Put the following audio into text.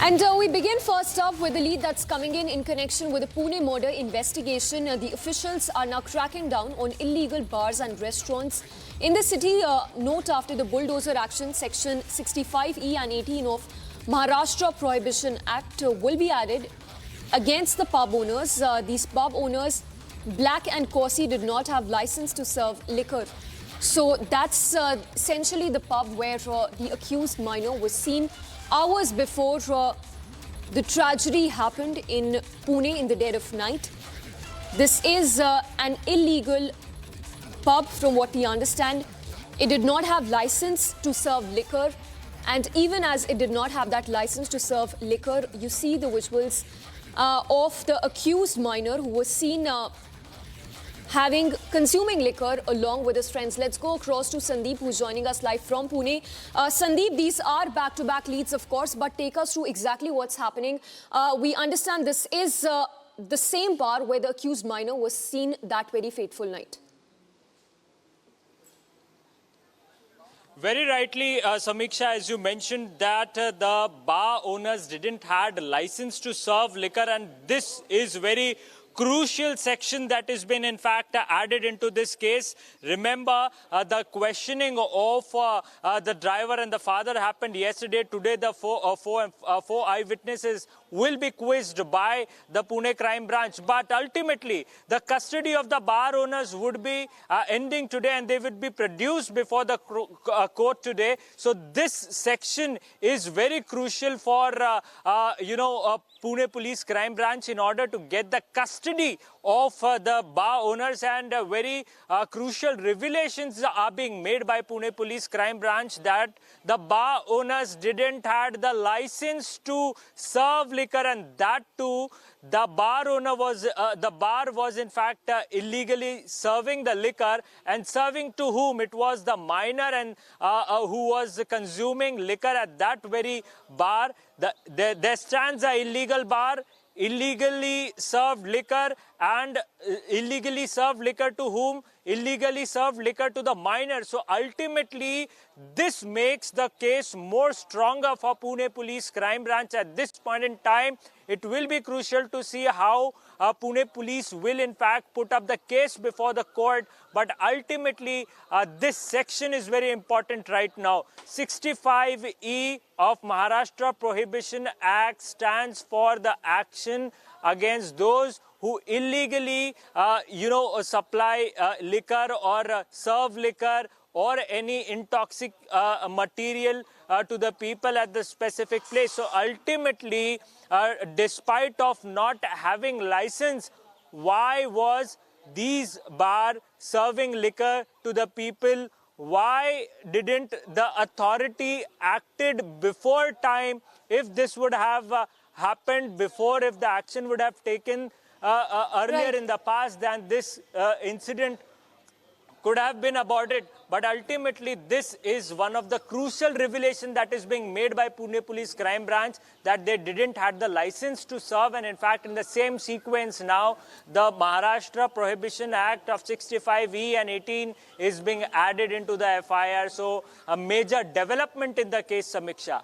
And we begin first up with the lead that's coming in connection with the Pune murder investigation. The officials are now cracking down on illegal bars and restaurants in the city. Note after the bulldozer action, Section 65E and 18 of Maharashtra Prohibition Act will be added against the pub owners. These pub owners, Black and Corsi, did not have license to serve liquor. So that's essentially the pub where the accused minor was seen hours before the tragedy happened in Pune in the dead of night. This is an illegal pub from what we understand. It did not have license to serve liquor, and even as it did not have that license to serve liquor, you see the visuals of the accused minor who was seen consuming liquor along with his friends. Let's go across to Sandeep, who's joining us live from Pune. Sandeep, these are back-to-back leads, of course, but take us through exactly what's happening. We understand this is the same bar where the accused minor was seen that very fateful night. Very rightly, Samiksha, as you mentioned that the bar owners didn't had a license to serve liquor, and this is very crucial section that has been in fact added into this case. Remember, the questioning of the driver and the father happened yesterday. Today the four eyewitnesses will be quizzed by the Pune Crime Branch, but ultimately the custody of the bar owners would be ending today, and they would be produced before the court today. So this section is very crucial for Pune Police Crime Branch in order to get the custody of the bar owners, and very crucial revelations are being made by Pune Police Crime Branch that the bar owners didn't had the license to serve liquor, and that too the bar was in fact illegally serving the liquor, and serving to whom? It was the minor and who was consuming liquor at that very bar. There stands a illegal bar, illegally served liquor, and illegally served liquor to whom? Illegally served liquor to the minor. So ultimately this makes the case more stronger for Pune Police Crime Branch at this point in time. It will be crucial to see how Pune Police will in fact put up the case before the court, but ultimately this section is very important right now. 65E of Maharashtra Prohibition Act stands for the action against those who illegally supply liquor or serve liquor or any intoxic material to the people at the specific place. So ultimately, despite of not having license, why was these bar serving liquor to the people? Why didn't the authority acted before time? If this would have happened before, if the action would have taken earlier in the past, then this incident could have been aborted. But ultimately, this is one of the crucial revelations that is being made by Pune Police Crime Branch, that they didn't have the license to serve. And in fact, in the same sequence now, the Maharashtra Prohibition Act of 65E and 18 is being added into the FIR. So a major development in the case, Samiksha.